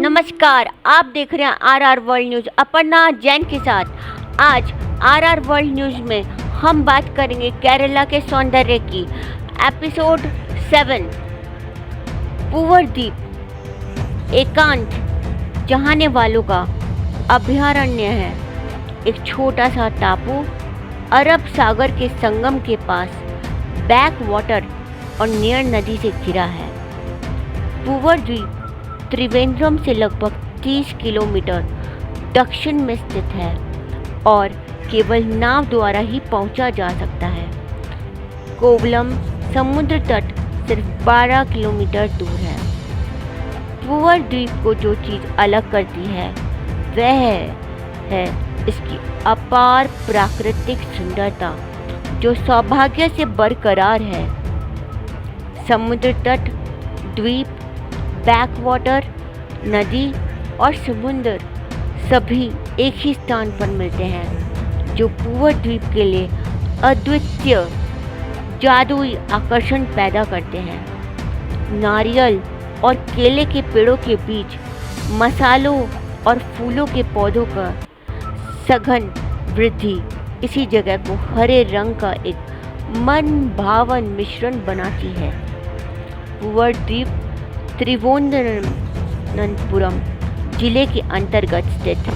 नमस्कार, आप देख रहे हैं RR world news Aparna Jain के साथ। आज आरआर वर्ल्ड न्यूज़ में हम बात करेंगे केरला के सौंदर्य की। एपिसोड 7 पूवर द्वीप एकांत चाहने वालों का अभयारण्य है। एक छोटा सा टापू अरब सागर के संगम के पास बैक वाटर और नियर नदी से घिरा है। पूवर द्वीप त्रिवेंद्रम से लगभग 30 किलोमीटर दक्षिण में स्थित है और केवल नाव द्वारा ही पहुंचा जा सकता है। कोवलम समुद्र तट सिर्फ 12 किलोमीटर दूर है। पूवर द्वीप को जो चीज़ अलग करती है वह है इसकी अपार प्राकृतिक सुंदरता जो सौभाग्य से बरकरार है। समुद्र तट, द्वीप, बैकवाटर, नदी और समुंदर सभी एक ही स्थान पर मिलते हैं जो पूवर द्वीप के लिए अद्वितीय जादुई आकर्षण पैदा करते हैं। नारियल और केले के पेड़ों के बीच मसालों और फूलों के पौधों का सघन वृद्धि इसी जगह को हरे रंग का एक मन भावन मिश्रण बनाती है। पूवर द्वीप त्रिवेंद्रम जिले के अंतर्गत स्थित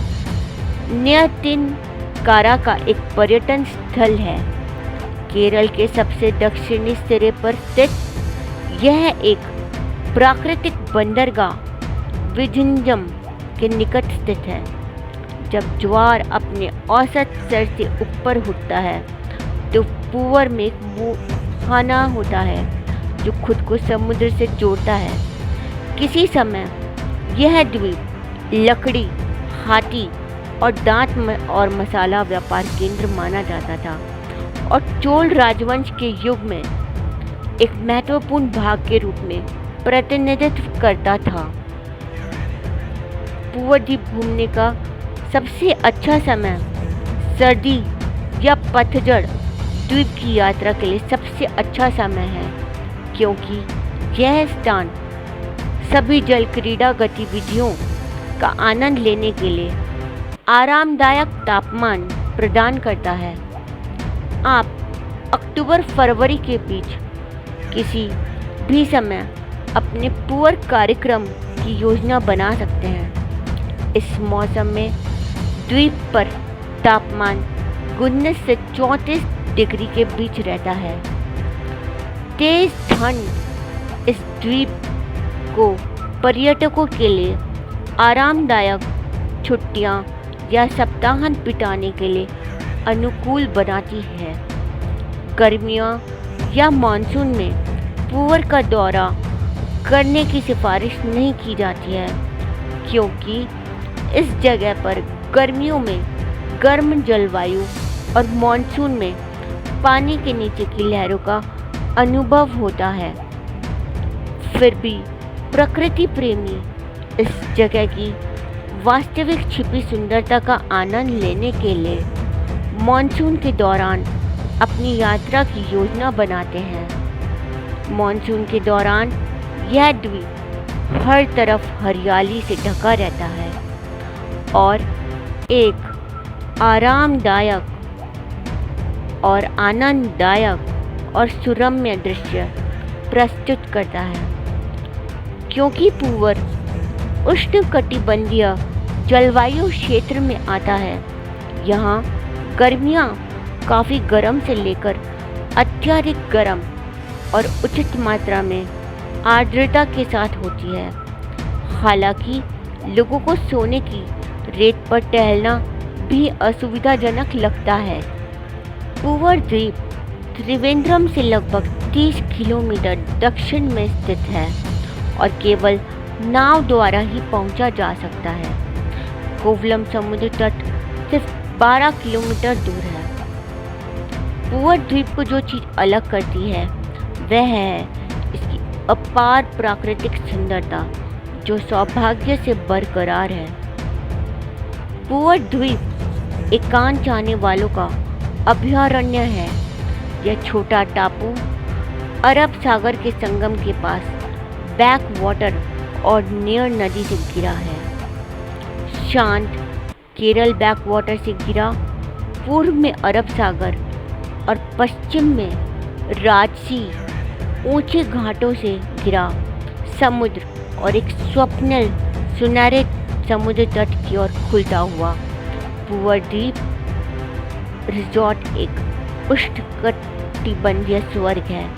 न्यतिनकारा का एक पर्यटन स्थल है। केरल के सबसे दक्षिणी सिरे पर स्थित यह एक प्राकृतिक बंदरगाह विझिंजम के निकट स्थित है। जब ज्वार अपने औसत स्तर से ऊपर उठता है तो पूवर में एक मुहाना होता है जो खुद को समुद्र से जोड़ता है। किसी समय यह द्वीप लकड़ी, हाथी और दांत और मसाला व्यापार केंद्र माना जाता था और चोल राजवंश के युग में एक महत्वपूर्ण भाग के रूप में प्रतिनिधित्व करता था। पूवर द्वीप घूमने का सबसे अच्छा समय सर्दी या पतझड़ द्वीप की यात्रा के लिए सबसे अच्छा समय है, क्योंकि यह स्थान सभी जल क्रीड़ा गतिविधियों का आनंद लेने के लिए आरामदायक तापमान प्रदान करता है। आप अक्टूबर-फरवरी के बीच किसी भी समय अपने पूवर कार्यक्रम की योजना बना सकते हैं। इस मौसम में द्वीप पर तापमान 19 से 34 डिग्री के बीच रहता है। तेज ठंड इस द्वीप को पर्यटकों के लिए आरामदायक छुट्टियां या सप्ताहांत बिताने के लिए अनुकूल बनाती है। गर्मियों या मानसून में पूवर का दौरा करने की सिफारिश नहीं की जाती है, क्योंकि इस जगह पर गर्मियों में गर्म जलवायु और मानसून में पानी के नीचे की लहरों का अनुभव होता है। फिर भी प्रकृति प्रेमी इस जगह की वास्तविक छिपी सुंदरता का आनंद लेने के लिए मानसून के दौरान अपनी यात्रा की योजना बनाते हैं। मानसून के दौरान यह द्वीप हर तरफ हरियाली से ढका रहता है और एक आरामदायक और आनंददायक और सुरम्य दृश्य प्रस्तुत करता है। क्योंकि पूवर उष्णकटिबंधीय जलवायु क्षेत्र में आता है, यहाँ गर्मियाँ काफ़ी गर्म से लेकर अत्यधिक गर्म और उचित मात्रा में आर्द्रता के साथ होती है। हालांकि लोगों को सोने की रेत पर टहलना भी असुविधाजनक लगता है। पूवर द्वीप त्रिवेंद्रम से लगभग 30 किलोमीटर दक्षिण में स्थित है और केवल नाव द्वारा ही पहुंचा जा सकता है। कोवलम समुद्र तट सिर्फ 12 किलोमीटर दूर है। पूवर द्वीप को जो चीज़ अलग करती है वह है इसकी अपार प्राकृतिक सुंदरता जो सौभाग्य से बरकरार है। पूवर द्वीप एकांत चाहने वालों का अभयारण्य है। यह छोटा टापू अरब सागर के संगम के पास बैक वाटर और नियर नदी से घिरा है। शांत केरल बैक वाटर से घिरा, पूर्व में अरब सागर और पश्चिम में राजसी ऊंचे घाटों से घिरा समुद्र और एक स्वप्निल सुनहरे समुद्र तट की ओर खुलता हुआ पूवर द्वीप रिजॉर्ट एक उष्णकटिबंधीय स्वर्ग है।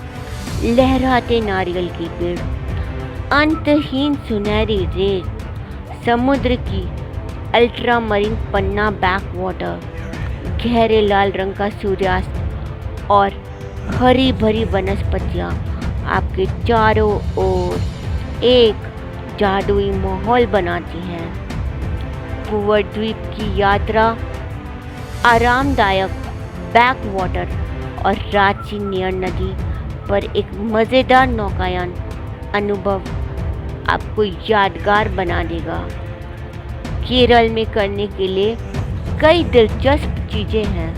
लहराते नारियल के पेड़, अंतहीन सुनहरी रेत, समुद्र की अल्ट्रामरीन पन्ना बैक वाटर, गहरे लाल रंग का सूर्यास्त और हरी भरी वनस्पतियाँ आपके चारों ओर एक जादुई माहौल बनाती हैं। पूवर द्वीप की यात्रा आरामदायक बैक वाटर और रांची नियर नदी पर एक मज़ेदार नौकायान अनुभव आपको यादगार बना देगा। केरल में करने के लिए कई दिलचस्प चीज़ें हैं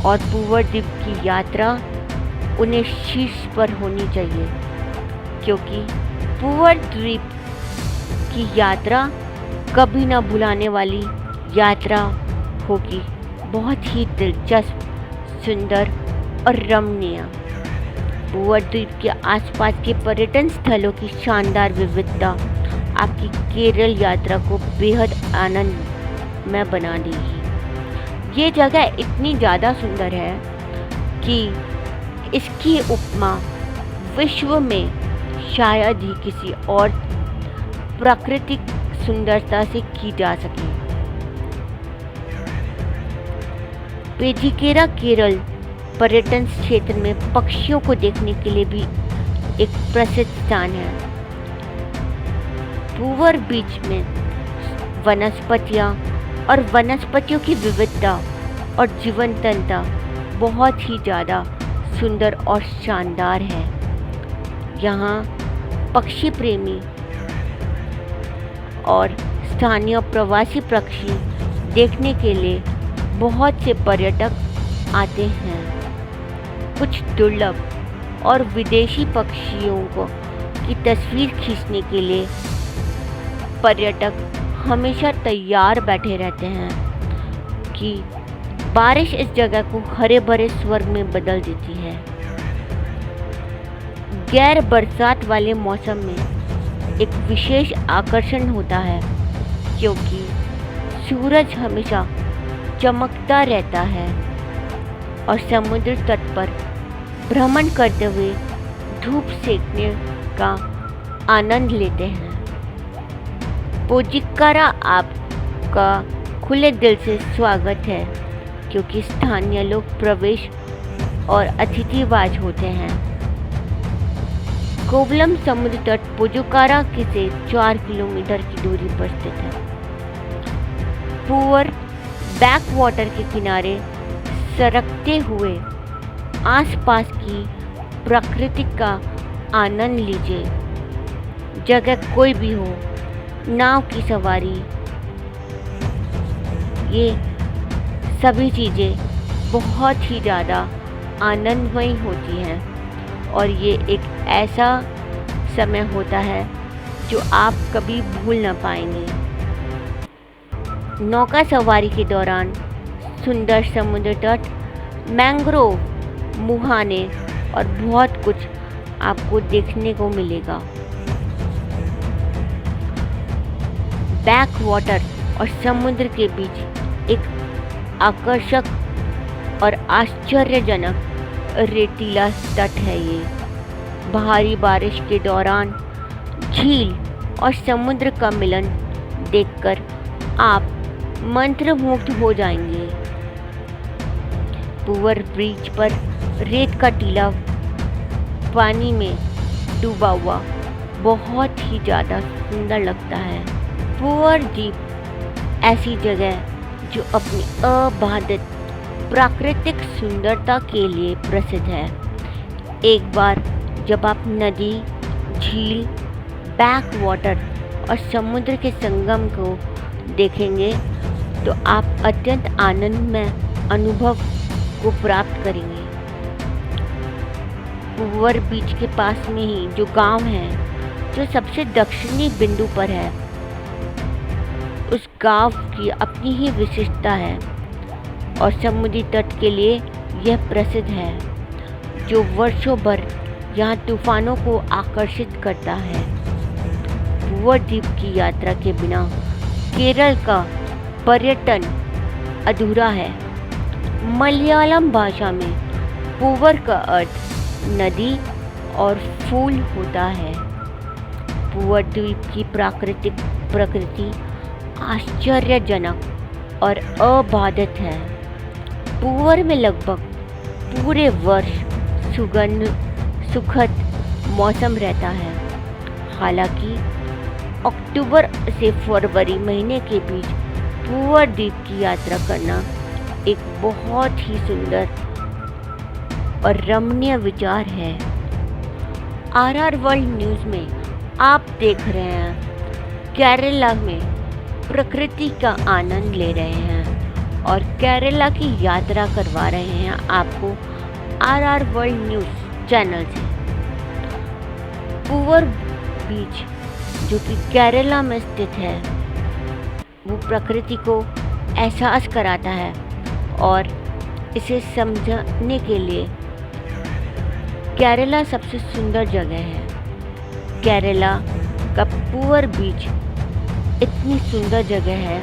और पूवर द्वीप की यात्रा उन्हें शीर्ष पर होनी चाहिए, क्योंकि पूवर द्वीप की यात्रा कभी न भुलाने वाली यात्रा होगी। बहुत ही दिलचस्प, सुंदर और रमणीय। पूवर द्वीप के आसपास के पर्यटन स्थलों की शानदार विविधता आपकी केरल यात्रा को बेहद आनंदमय बना देगी। ये जगह इतनी ज़्यादा सुंदर है कि इसकी उपमा विश्व में शायद ही किसी और प्राकृतिक सुंदरता से की जा सके। पेजिकेरा केरल पर्यटन क्षेत्र में पक्षियों को देखने के लिए भी एक प्रसिद्ध स्थान है। पूवर बीच में वनस्पतियाँ और वनस्पतियों की विविधता और जीवंतता बहुत ही ज़्यादा सुंदर और शानदार है। यहाँ पक्षी प्रेमी और स्थानीय प्रवासी पक्षी देखने के लिए बहुत से पर्यटक आते हैं। कुछ दुर्लभ और विदेशी पक्षियों की तस्वीर खींचने के लिए पर्यटक हमेशा तैयार बैठे रहते हैं कि बारिश इस जगह को हरे भरे स्वर्ग में बदल देती है। गैर बरसात वाले मौसम में एक विशेष आकर्षण होता है, क्योंकि सूरज हमेशा चमकता रहता है और समुद्र तट पर भ्रमण करते हुए धूप सेकने का आनंद लेते हैं। पोजिकारा आपका खुले दिल से स्वागत है, क्योंकि स्थानीय लोग प्रवेश और अतिथिवाज होते हैं। कोवलम समुद्र तट पोजिकारा से 4 किलोमीटर की दूरी पर स्थित है। पूवर बैक वाटर के किनारे सरकते हुए आसपास की प्रकृति का आनंद लीजिए। जगह कोई भी हो, नाव की सवारी, ये सभी चीज़ें बहुत ही ज़्यादा आनंदमयी होती हैं और ये एक ऐसा समय होता है जो आप कभी भूल ना पाएंगे। नौका सवारी के दौरान सुंदर समुद्र तट, मैंग्रोव, मुहाने और बहुत कुछ आपको देखने को मिलेगा। बैक वाटर और समुद्र के बीच एक आकर्षक और आश्चर्यजनक रेतीला तट है। ये भारी बारिश के दौरान झील और समुद्र का मिलन देखकर आप मंत्रमुग्ध हो जाएंगे। पूवर ब्रिज पर रेत का टीला पानी में डूबा हुआ बहुत ही ज़्यादा सुंदर लगता है। पूवर द्वीप ऐसी जगह जो अपनी अबाधित प्राकृतिक सुंदरता के लिए प्रसिद्ध है। एक बार जब आप नदी, झील, बैक वाटर और समुद्र के संगम को देखेंगे तो आप अत्यंत आनंदमय अनुभव को प्राप्त करेंगे। पूवर बीच के पास में ही जो गांव है, जो सबसे दक्षिणी बिंदु पर है, उस गांव की अपनी ही विशेषता है और समुद्री तट के लिए यह प्रसिद्ध है, जो वर्षों भर यहाँ तूफानों को आकर्षित करता है। पूवर द्वीप की यात्रा के बिना केरल का पर्यटन अधूरा है। मलयालम भाषा में पूवर का अर्थ नदी और फूल होता है। पूवर द्वीप की प्राकृतिक प्रकृति आश्चर्यजनक और अबाधित है। पूवर में लगभग पूरे वर्ष सुखद मौसम रहता है। हालांकि अक्टूबर से फरवरी महीने के बीच पूवर द्वीप की यात्रा करना एक बहुत ही सुंदर और रमणीय विचार है। आरआर वर्ल्ड न्यूज़ में आप देख रहे हैं केरला में प्रकृति का आनंद ले रहे हैं और केरला की यात्रा करवा रहे हैं आपको आरआर वर्ल्ड न्यूज़ चैनल से। पूवर बीच जो कि केरला में स्थित है, वो प्रकृति को एहसास कराता है और इसे समझने के लिए केरला सबसे सुंदर जगह है। केरला का पूवर बीच इतनी सुंदर जगह है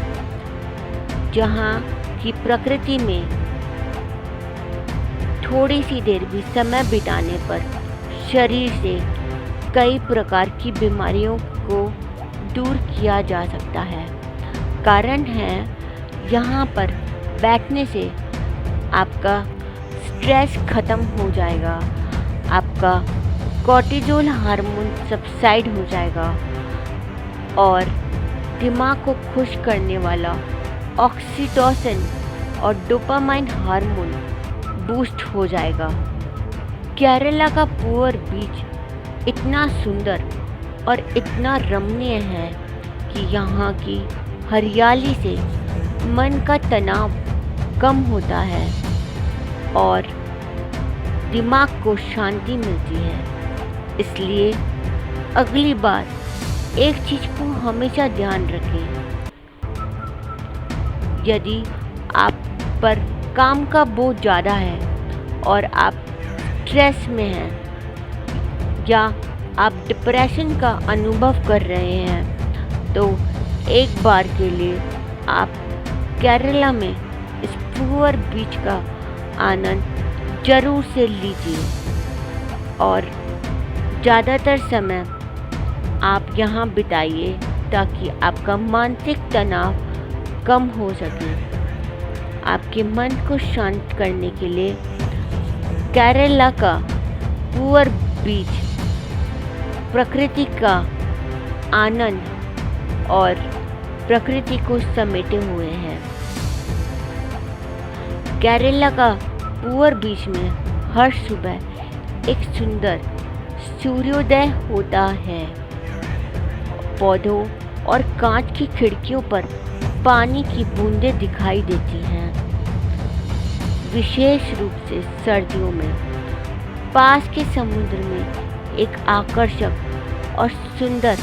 जहाँ की प्रकृति में थोड़ी सी देर भी समय बिताने पर शरीर से कई प्रकार की बीमारियों को दूर किया जा सकता है। कारण है यहाँ पर बैठने से आपका स्ट्रेस खत्म हो जाएगा, आपका कॉर्टिजोल हार्मोन सबसाइड हो जाएगा और दिमाग को खुश करने वाला ऑक्सीटोसिन और डोपामाइन हार्मोन बूस्ट हो जाएगा। केरला का पूवर बीच इतना सुंदर और इतना रमणीय है कि यहाँ की हरियाली से मन का तनाव कम होता है और दिमाग को शांति मिलती है। इसलिए अगली बार एक चीज़ को हमेशा ध्यान रखें, यदि आप पर काम का बोझ ज़्यादा है और आप स्ट्रेस में हैं या आप डिप्रेशन का अनुभव कर रहे हैं, तो एक बार के लिए आप केरला में इस पूवर बीच का आनंद जरूर से लीजिए और ज़्यादातर समय आप यहाँ बिताइए ताकि आपका मानसिक तनाव कम हो सके। आपके मन को शांत करने के लिए केरला का पूवर बीच प्रकृति का आनंद और प्रकृति को समेटे हुए हैं। केरला का पूवर बीच में हर सुबह एक सुंदर सूर्योदय होता है। पौधों और कांच की खिड़कियों पर पानी की बूंदें दिखाई देती हैं। विशेष रूप से सर्दियों में पास के समुद्र में एक आकर्षक और सुंदर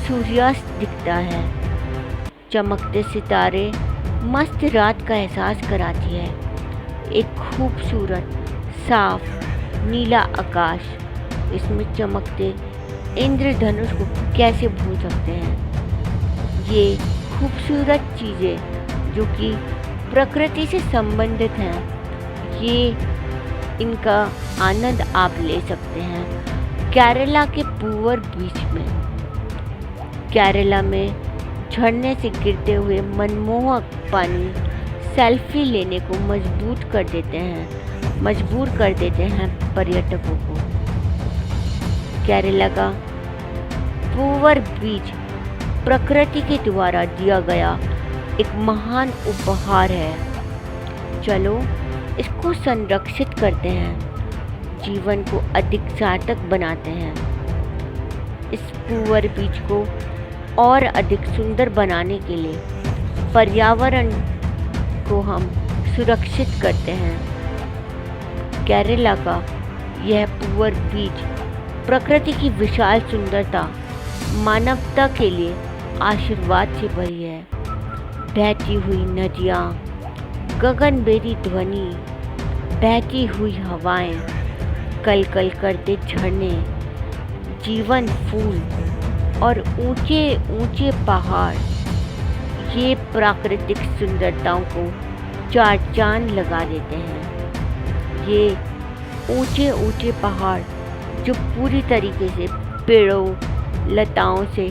सूर्यास्त दिखता है। चमकते सितारे मस्त रात का एहसास कराती है। एक खूबसूरत साफ नीला आकाश, इसमें चमकते इंद्रधनुष को कैसे भूल सकते हैं। ये खूबसूरत चीज़ें जो कि प्रकृति से संबंधित हैं, ये इनका आनंद आप ले सकते हैं केरला के पूवर बीच में। केरला में झरने से गिरते हुए मनमोहक पानी सेल्फी लेने को मजबूर कर देते हैं पर्यटकों को। केरला का पूवर बीच प्रकृति के द्वारा दिया गया एक महान उपहार है। चलो इसको संरक्षित करते हैं, जीवन को अधिक सार्थक बनाते हैं। इस पूवर बीच को और अधिक सुंदर बनाने के लिए पर्यावरण को हम सुरक्षित करते हैं। केरला का यह पूवर बीच प्रकृति की विशाल सुंदरता मानवता के लिए आशीर्वाद से भरी है। बहती हुई नदियाँ, गगनभेदी ध्वनि, बहती हुई हवाएं, कल कल करते झरने, जीवन फूल और ऊंचे ऊंचे पहाड़, ये प्राकृतिक सुंदरताओं को चार चांद लगा देते हैं। ये ऊंचे ऊंचे पहाड़ जो पूरी तरीके से पेड़ों लताओं से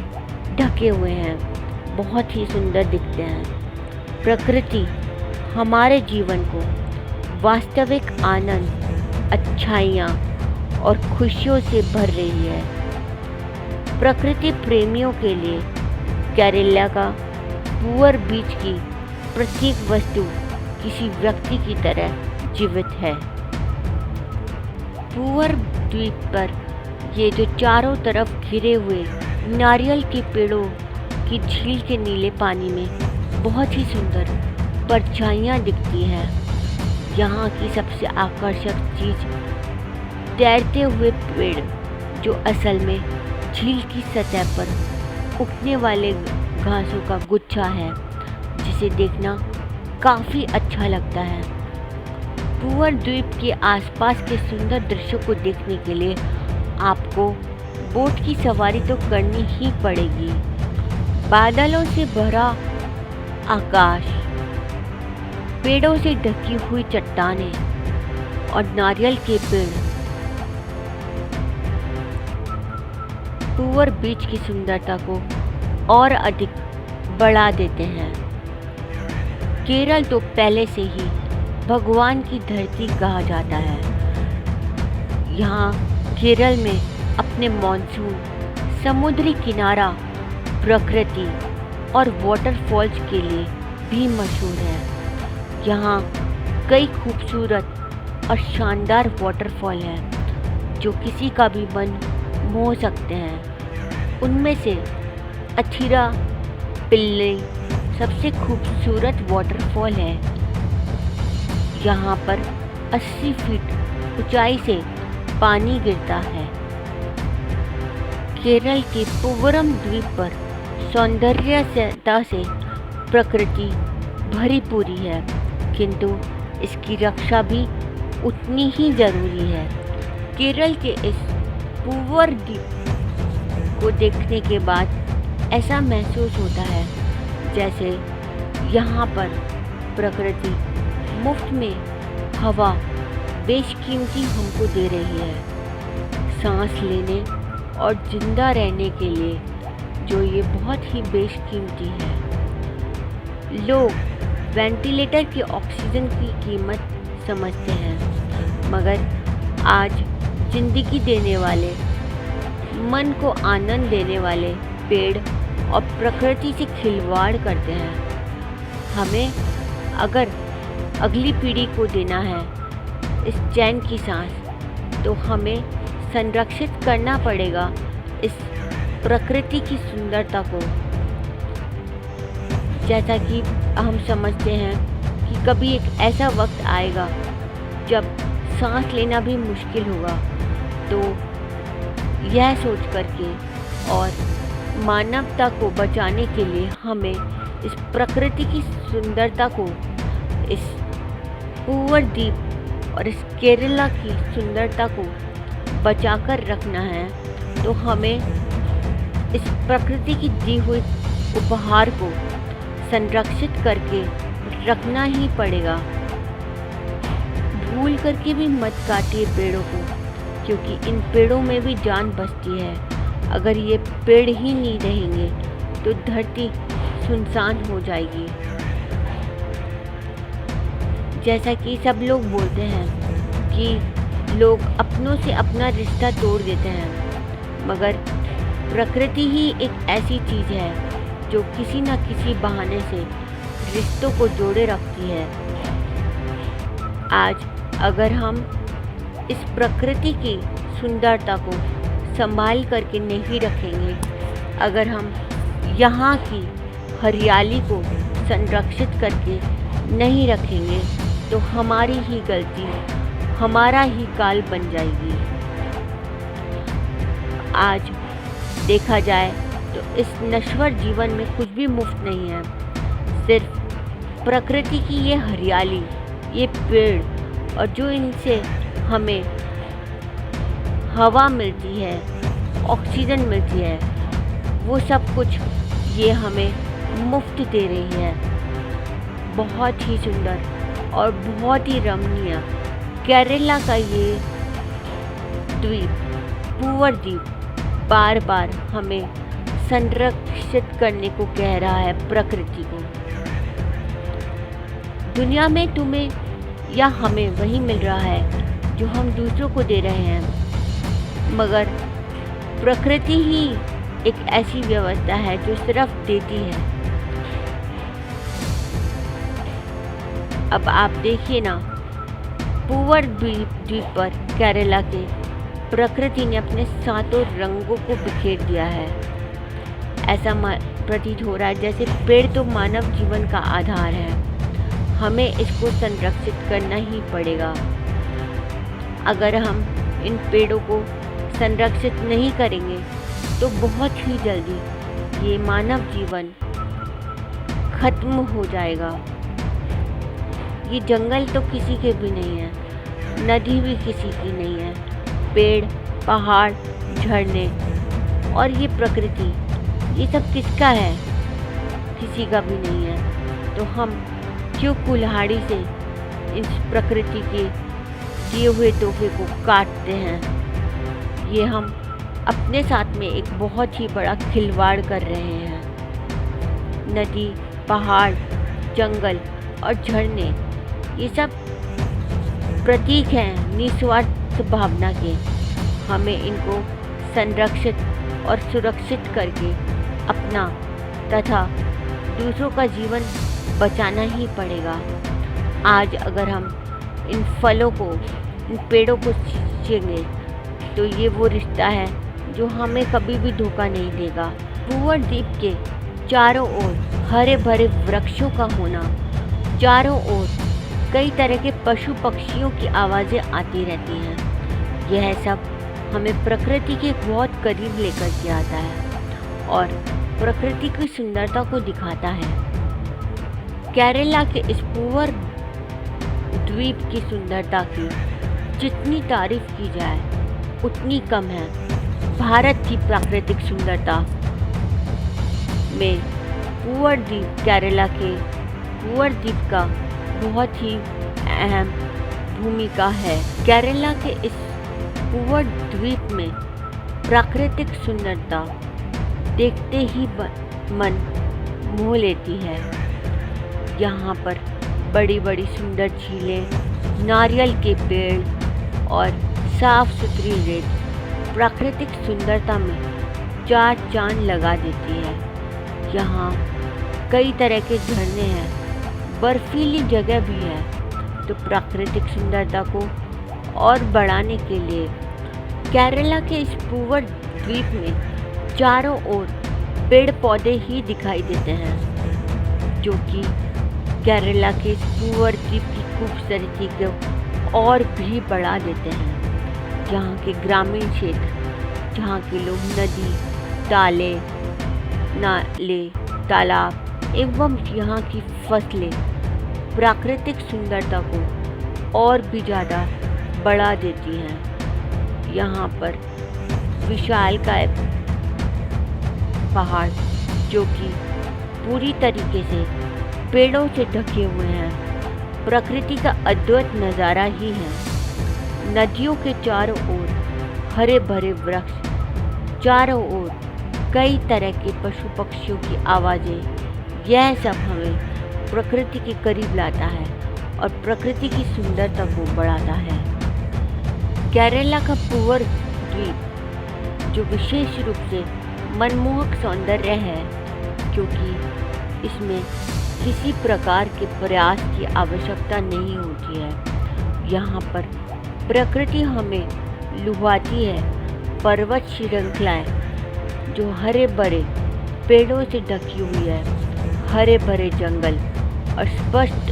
ढके हुए हैं, बहुत ही सुंदर दिखते हैं। प्रकृति हमारे जीवन को वास्तविक आनंद, अच्छाइयाँ और खुशियों से भर रही है। प्रकृति प्रेमियों के लिए केरला का पुअर बीच की प्रत्येक वस्तु किसी व्यक्ति की तरह जीवित है। पुअर द्वीप पर ये जो चारों तरफ घिरे हुए नारियल के पेड़ों की झील के नीले पानी में बहुत ही सुंदर परछाइयाँ दिखती हैं। यहाँ की सबसे आकर्षक चीज़ तैरते हुए पेड़, जो असल में झील की सतह पर उगने वाले घासों का गुच्छा है, जिसे देखना काफ़ी अच्छा लगता है। पुअर द्वीप के आसपास के सुंदर दृश्यों को देखने के लिए आपको बोट की सवारी तो करनी ही पड़ेगी। बादलों से भरा आकाश, पेड़ों से ढकी हुई चट्टानें और नारियल के पेड़ पुअर बीच की सुंदरता को और अधिक बढ़ा देते हैं। केरल तो पहले से ही भगवान की धरती कहा जाता है। यहाँ केरल में अपने मॉनसून, समुद्री किनारा, प्रकृति और वाटरफॉल्स के लिए भी मशहूर है। यहाँ कई खूबसूरत और शानदार वाटरफॉल हैं जो किसी का भी मन मोह सकते हैं। उनमें से अथिरा पिल्ले सबसे खूबसूरत वाटरफॉल है। यहाँ पर 80 फीट ऊंचाई से पानी गिरता है। केरल के पुवरम द्वीप पर सौंदर्यता से प्रकृति भरी पूरी है, किंतु इसकी रक्षा भी उतनी ही ज़रूरी है। केरल के इस पुवर द्वीप को देखने के बाद ऐसा महसूस होता है जैसे यहाँ पर प्रकृति मुफ्त में हवा बेशकीमती हमको दे रही है। सांस लेने और जिंदा रहने के लिए जो ये बहुत ही बेशकीमती है। लोग वेंटिलेटर की ऑक्सीजन की कीमत समझते हैं, मगर आज जिंदगी देने वाले, मन को आनंद देने वाले पेड़ और प्रकृति से खिलवाड़ करते हैं। हमें अगर अगली पीढ़ी को देना है इस चैन की सांस, तो हमें संरक्षित करना पड़ेगा इस प्रकृति की सुंदरता को। जैसा कि हम समझते हैं कि कभी एक ऐसा वक्त आएगा जब सांस लेना भी मुश्किल होगा, तो यह सोच करके और मानवता को बचाने के लिए हमें इस प्रकृति की सुंदरता को, इस पुअर द्वीप और इस केरला की सुंदरता को बचाकर रखना है। तो हमें इस प्रकृति की दी हुई उपहार को संरक्षित करके रखना ही पड़ेगा। भूल करके भी मत काटिए पेड़ों को, क्योंकि इन पेड़ों में भी जान बसती है। अगर ये पेड़ ही नहीं रहेंगे तो धरती सुनसान हो जाएगी। जैसा कि सब लोग बोलते हैं कि लोग अपनों से अपना रिश्ता तोड़ देते हैं, मगर प्रकृति ही एक ऐसी चीज़ है जो किसी न किसी बहाने से रिश्तों को जोड़े रखती है। आज अगर हम इस प्रकृति की सुंदरता को संभाल करके नहीं रखेंगे, अगर हम यहाँ की हरियाली को संरक्षित करके नहीं रखेंगे, तो हमारी ही गलती, हमारा ही काल बन जाएगी। आज देखा जाए तो इस नश्वर जीवन में कुछ भी मुफ्त नहीं है। सिर्फ प्रकृति की ये हरियाली, ये पेड़ और जो इनसे हमें हवा मिलती है, ऑक्सीजन मिलती है, वो सब कुछ ये हमें मुफ्त दे रही है। बहुत ही सुंदर और बहुत ही रमणीय केरला का ये द्वीप, पूवर द्वीप, बार बार हमें संरक्षित करने को कह रहा है प्रकृति को। दुनिया में तुम्हें या हमें वही मिल रहा है जो हम दूसरों को दे रहे हैं, मगर प्रकृति ही एक ऐसी व्यवस्था है जो सिर्फ देती है। अब आप देखिए ना, पूवर द्वीप पर केरला के प्रकृति ने अपने सातों रंगों को बिखेर दिया है। ऐसा प्रतीत हो रहा है जैसे पेड़ तो मानव जीवन का आधार है, हमें इसको संरक्षित करना ही पड़ेगा। अगर हम इन पेड़ों को संरक्षित नहीं करेंगे तो बहुत ही जल्दी ये मानव जीवन खत्म हो जाएगा। ये जंगल तो किसी के भी नहीं है, नदी भी किसी की नहीं है, पेड़, पहाड़, झरने और ये प्रकृति, ये सब किसका है? किसी का भी नहीं है। तो हम क्यों कुल्हाड़ी से इस प्रकृति के दिए हुए तोहफे को काटते हैं? ये हम अपने साथ में एक बहुत ही बड़ा खिलवाड़ कर रहे हैं। नदी, पहाड़, जंगल और झरने, ये सब प्रतीक हैं निस्वार्थ भावना के। हमें इनको संरक्षित और सुरक्षित करके अपना तथा दूसरों का जीवन बचाना ही पड़ेगा। आज अगर हम इन फलों को, इन पेड़ों को सींचेंगे तो ये वो रिश्ता है जो हमें कभी भी धोखा नहीं देगा। पूवर द्वीप के चारों ओर हरे भरे वृक्षों का होना, चारों ओर कई तरह के पशु पक्षियों की आवाज़ें आती रहती हैं। यह सब हमें प्रकृति के बहुत करीब लेकर के आता है और प्रकृति की सुंदरता को दिखाता है। केरला के इस पूवर द्वीप की सुंदरता की जितनी तारीफ की जाए उतनी कम है। भारत की प्राकृतिक सुंदरता में पूवर द्वीप, केरला के पूवर द्वीप का बहुत ही अहम भूमिका है। केरला के इस पूवर द्वीप में प्राकृतिक सुंदरता देखते ही मन मोह लेती है। यहाँ पर बड़ी बड़ी सुंदर झीलें, नारियल के पेड़ और साफ सुथरी रेत प्राकृतिक सुंदरता में चार चांद लगा देती है। यहाँ कई तरह के झरने हैं, बर्फीली जगह भी है। तो प्राकृतिक सुंदरता को और बढ़ाने के लिए केरला के इस पूवर द्वीप में चारों ओर पेड़ पौधे ही दिखाई देते हैं, जो कि केरला के इस पूवर द्वीप की खूबसूरती को और भी बढ़ा देते हैं। यहाँ के ग्रामीण क्षेत्र, जहाँ के लोग नदी, नाले, तालाब एवं यहाँ की फसलें प्राकृतिक सुंदरता को और भी ज़्यादा बढ़ा देती हैं। यहाँ पर विशालकाय पहाड़ जो कि पूरी तरीके से पेड़ों से ढके हुए हैं, प्रकृति का अद्भुत नज़ारा ही है। नदियों के चारों ओर हरे भरे वृक्ष, चारों ओर कई तरह के पशु पक्षियों की आवाज़ें, यह सब हमें प्रकृति के करीब लाता है और प्रकृति की सुंदरता को बढ़ाता है। केरला का पूवर द्वीप जो विशेष रूप से मनमोहक सौंदर्य है, क्योंकि इसमें किसी प्रकार के प्रयास की आवश्यकता नहीं होती है। यहाँ पर प्रकृति हमें लुभाती है पर्वत श्रृंखलाएं जो हरे भरे पेड़ों से ढकी हुई है, हरे भरे जंगल और स्पष्ट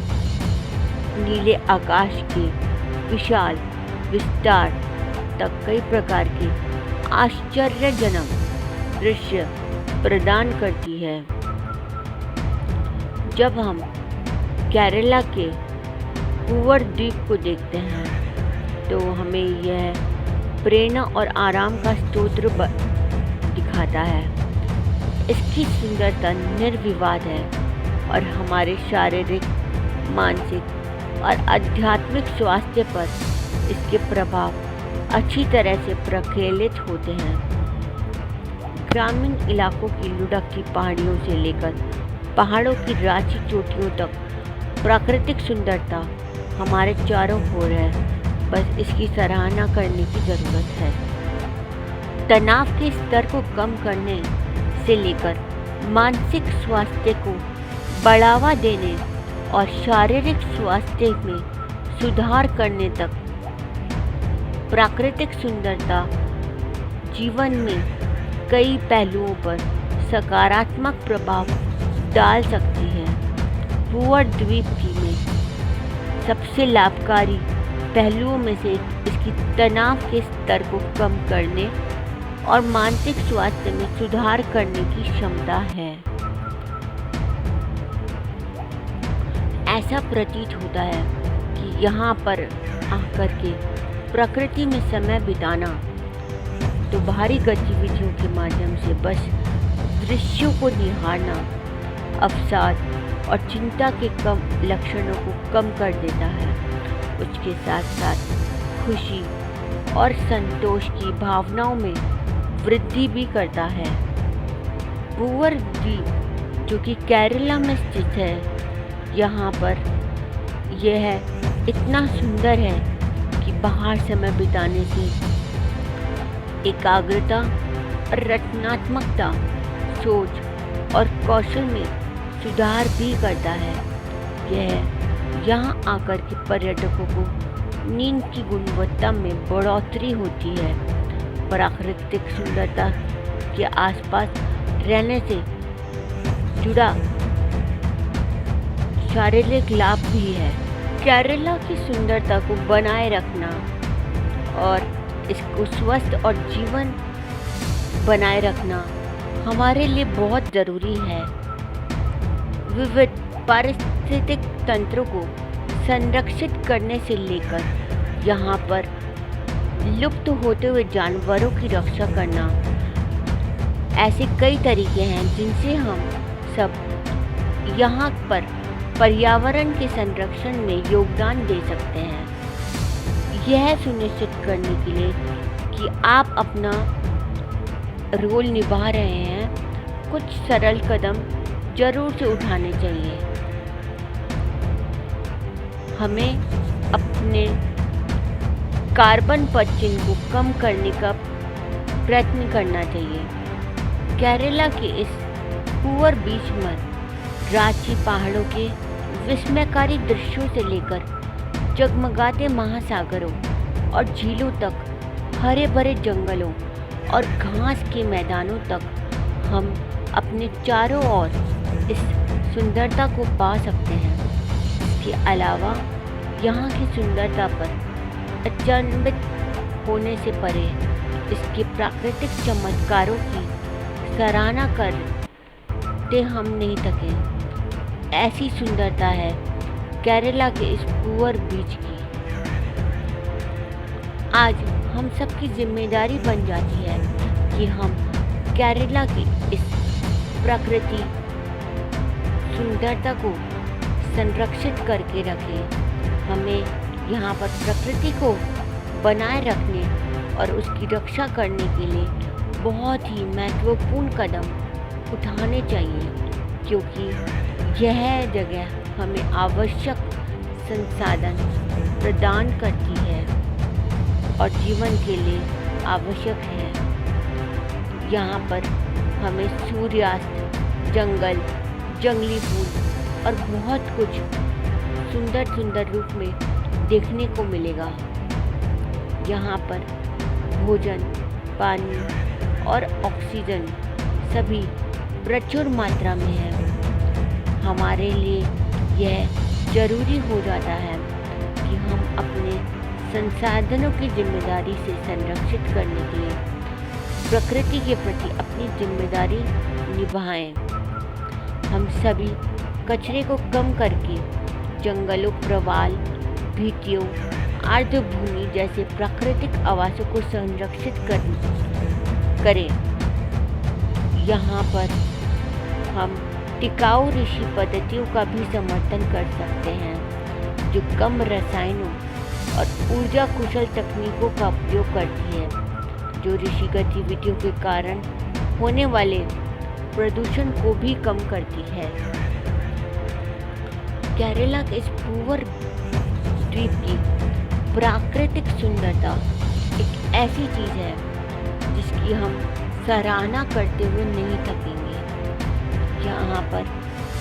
नीले आकाश के विशाल विस्तार तक कई प्रकार के आश्चर्यजनक दृश्य प्रदान करती है। जब हम केरला के पूवर द्वीप को देखते हैं तो हमें यह प्रेरणा और आराम का स्रोत दिखाता है। इसकी सुंदरता निर्विवाद है और हमारे शारीरिक, मानसिक और आध्यात्मिक स्वास्थ्य पर इसके प्रभाव अच्छी तरह से प्रफुल्लित होते हैं। ग्रामीण इलाकों की लुढ़कती पहाड़ियों से लेकर पहाड़ों की रांची चोटियों तक प्राकृतिक सुंदरता हमारे चारों ओर है, बस इसकी सराहना करने की ज़रूरत है। तनाव के स्तर को कम करने से लेकर मानसिक स्वास्थ्य को बढ़ावा देने और शारीरिक स्वास्थ्य में सुधार करने तक प्राकृतिक सुंदरता जीवन में कई पहलुओं पर सकारात्मक प्रभाव डाल सकती है। पूवर द्वीप में सबसे लाभकारी पहलुओं में से इसकी तनाव के स्तर को कम करने और मानसिक स्वास्थ्य में सुधार करने की क्षमता है। ऐसा प्रतीत होता है कि यहाँ पर आकर के प्रकृति में समय बिताना तो बाहरी गतिविधियों के माध्यम से बस दृश्यों को निहारना अवसाद और चिंता के कम लक्षणों को कम कर देता है। उसके साथ साथ खुशी और संतोष की भावनाओं में वृद्धि भी करता है। पूवर द्वीप जो कि केरला में स्थित है, यहाँ पर यह इतना सुंदर है कि बाहर समय बिताने से एकाग्रता और रचनात्मकता, सोच और कौशल में सुधार भी करता है। यह यहाँ आकर के पर्यटकों को नींद की गुणवत्ता में बढ़ोतरी होती है। प्राकृतिक सुंदरता के आसपास रहने से जुड़ा शारीरिक लाभ भी है। केरला की सुंदरता को बनाए रखना और इसको स्वस्थ और जीवन बनाए रखना हमारे लिए बहुत ज़रूरी है। विविध पारिस्थितिक तंत्रों को संरक्षित करने से लेकर यहाँ पर लुप्त होते हुए जानवरों की रक्षा करना, ऐसे कई तरीके हैं जिनसे हम सब यहाँ पर पर्यावरण के संरक्षण में योगदान दे सकते हैं। यह सुनिश्चित करने के लिए कि आप अपना रोल निभा रहे हैं, कुछ सरल कदम जरूर से उठाने चाहिए। हमें अपने कार्बन पदचिह्न को कम करने का प्रयत्न करना चाहिए। केरला के इस पूवर बीच में रांची पहाड़ों के विस्मयकारी दृश्यों से लेकर जगमगाते महासागरों और झीलों तक, हरे भरे जंगलों और घास के मैदानों तक हम अपने चारों ओर इस सुंदरता को पा सकते हैं। इसके अलावा यहाँ की सुंदरता पर अचंभित होने से परे इसके प्राकृतिक चमत्कारों की सराहना करते हम नहीं थके। ऐसी सुंदरता है केरला के इस पूवर बीच की। आज हम सबकी जिम्मेदारी बन जाती है कि हम केरला की इस प्रकृति सुंदरता को संरक्षित करके रखें। हमें यहाँ पर प्रकृति को बनाए रखने और उसकी रक्षा करने के लिए बहुत ही महत्वपूर्ण कदम उठाने चाहिए, क्योंकि यह जगह हमें आवश्यक संसाधन प्रदान करती है और जीवन के लिए आवश्यक है। यहाँ पर हमें सूर्यास्त, जंगल, जंगली फूल और बहुत कुछ सुंदर सुंदर रूप में देखने को मिलेगा। यहाँ पर भोजन, पानी और ऑक्सीजन सभी प्रचुर मात्रा में है। हमारे लिए यह जरूरी हो जाता है कि हम अपने संसाधनों की जिम्मेदारी से संरक्षित करने के लिए प्रकृति के प्रति अपनी जिम्मेदारी निभाएं। हम सभी कचरे को कम करके जंगलों, प्रवाल, भीटियों, आर्द्रभूमि जैसे प्राकृतिक आवासों को संरक्षित करें। यहाँ पर हम टिकाऊ कृषि पद्धतियों का भी समर्थन कर सकते हैं जो कम रसायनों और ऊर्जा कुशल तकनीकों का उपयोग करती है, जो कृषि गतिविधियों के कारण होने वाले प्रदूषण को भी कम करती है। केरला के इस भूवर्ग द्वीप की प्राकृतिक सुंदरता एक ऐसी चीज है जिसकी हम सराहना करते हुए नहीं थकेंगे। यहाँ पर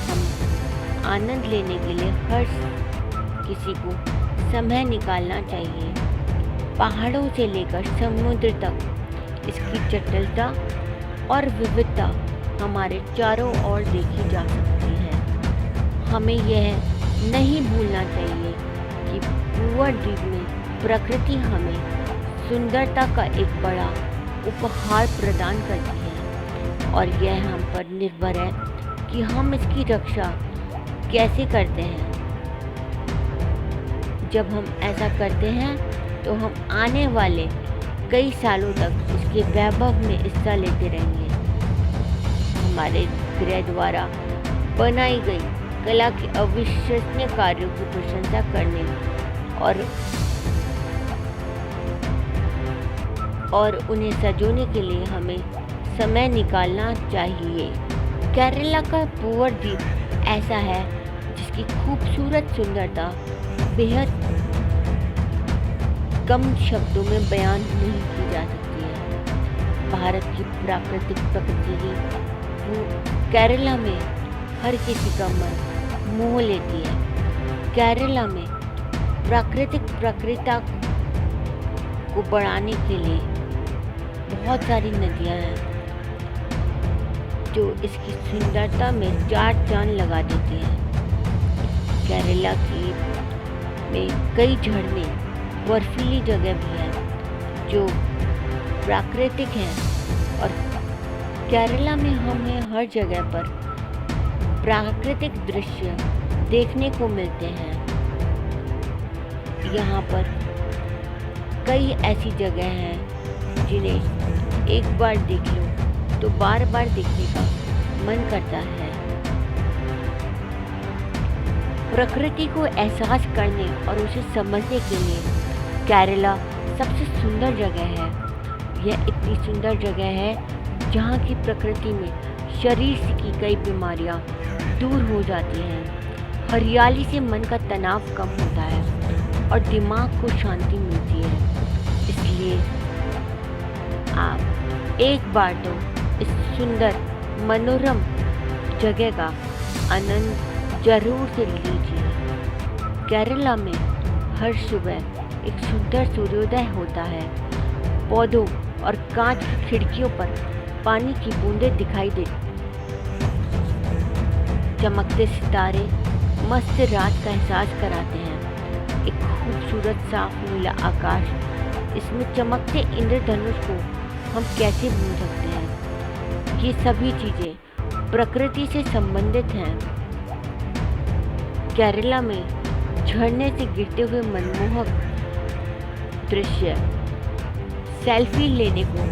हम आनंद लेने के लिए हर किसी को समय निकालना चाहिए। पहाड़ों से लेकर समुद्र तक इसकी जटिलता और विविधता हमारे चारों ओर देखी जा सकती है। हमें यह नहीं भूलना चाहिए कि भूवर्ग द्वीप में प्रकृति हमें सुंदरता का एक बड़ा उपहार प्रदान करती है और यह हम पर निर्भर है कि हम इसकी रक्षा कैसे करते हैं। जब हम ऐसा करते हैं तो हम आने वाले कई सालों तक इसके वैभव में हिस्सा लेते रहेंगे। हमारे गृह द्वारा बनाई गई कला के अविश्वसनीय कार्यों की प्रशंसा करने और उन्हें सजोने के लिए हमें समय निकालना चाहिए। केरला का भूवर्ग द्वीप ऐसा है जिसकी खूबसूरत सुंदरता बेहद कम शब्दों में बयान नहीं की जा सकती है। भारत की प्राकृतिक प्रकृति केरला में हर किसी का मन मोह लेती है। केरला में प्राकृतिक प्रकृति को बढ़ाने के लिए बहुत सारी नदियां हैं जो इसकी सुंदरता में चार चांद लगा देती हैं। केरला में कई झरने, बर्फीली जगह भी हैं जो प्राकृतिक हैं और केरला में हमें हर जगह पर प्राकृतिक दृश्य देखने को मिलते हैं। यहाँ पर कई ऐसी जगह हैं जिन्हें एक बार देख लो तो बार बार देखने का मन करता है। प्रकृति को एहसास करने और उसे समझने के लिए केरला सबसे सुंदर जगह है। यह इतनी सुंदर जगह है जहाँ की प्रकृति में शरीर की कई बीमारियाँ दूर हो जाती हैं। हरियाली से मन का तनाव कम होता है और दिमाग को शांति मिलती है। इसलिए आप एक बार तो इस सुंदर मनोरम जगह का आनंद जरूर से लीजिए। केरला में हर सुबह एक सुंदर सूर्योदय होता है। पौधों और कांच की खिड़कियों पर पानी की बूंदें दिखाई देती, चमकते सितारे मस्त रात का एहसास कराते हैं। एक खूबसूरत साफ नीला आकाश, इसमें चमकते इंद्रधनुष को हम कैसे भूल सकते हैं। ये सभी चीज़ें प्रकृति से संबंधित हैं। केरला में झरने से गिरते हुए मनमोहक दृश्य सेल्फी लेने को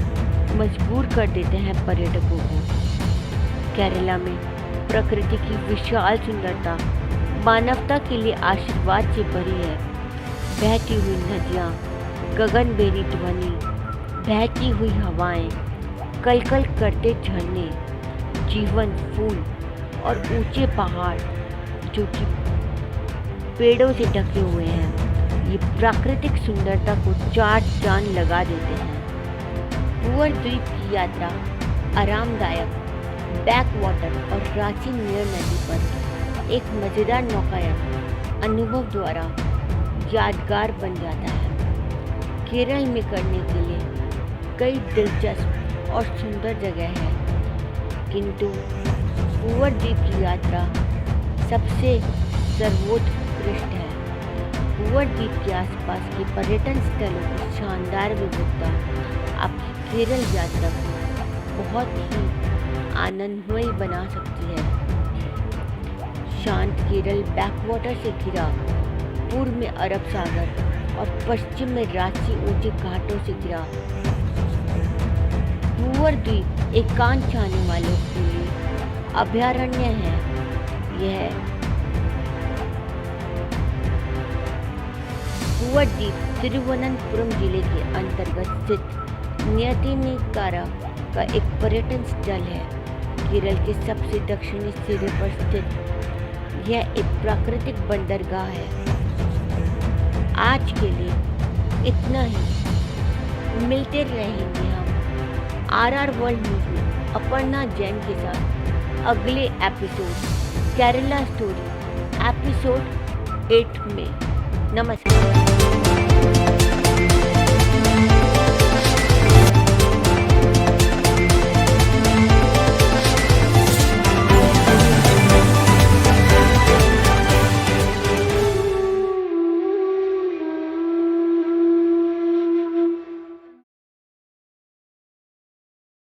मजबूर कर देते हैं पर्यटकों को। केरला में प्रकृति की विशाल सुंदरता मानवता के लिए आशीर्वाद से भरी है। बहती हुई नदियाँ, गगनभेदी ध्वनि, बहती हुई हवाएं, कलकल करते झरने, जीवन फूल और ऊंचे पहाड़ जो कि पेड़ों से ढके हुए हैं, ये प्राकृतिक सुंदरता को चार चांद लगा देते हैं। भूवर्ग द्वीप की यात्रा आरामदायक बैक वाटर और रांची नीर नदी पर एक मज़ेदार नौकायन अनुभव द्वारा यादगार बन जाता है। केरल में करने के लिए कई दिलचस्प और सुंदर जगह है, किंतु भूवर्ग द्वीप की यात्रा सबसे सर्वोत्कृष्ट है। भूवर्ग द्वीप के आसपास के पर्यटन स्थलों की शानदार विविधता आपकी केरल यात्रा को बहुत ही आनंदमयी बना सकती है। शांत केरल बैकवाटर से घिरा, पूर्व में अरब सागर और पश्चिम में राजसी ऊंचे घाटों से घिरा भूवर द्वीप एकांत चाहने वालों के लिए अभयारण्य है। यह भूवर द्वीप तिरुवनंतपुरम जिले के अंतर्गत स्थित न्यतिनिकारा का एक पर्यटन स्थल है। केरल के सबसे दक्षिणी सिरे पर स्थित यह एक प्राकृतिक बंदरगाह है। आज के लिए इतना ही। मिलते रहेंगे हम आरआर वर्ल्ड न्यूज़ में अपर्णा जैन के साथ अगले एपिसोड केरला स्टोरी एपिसोड 8 में। नमस्कार।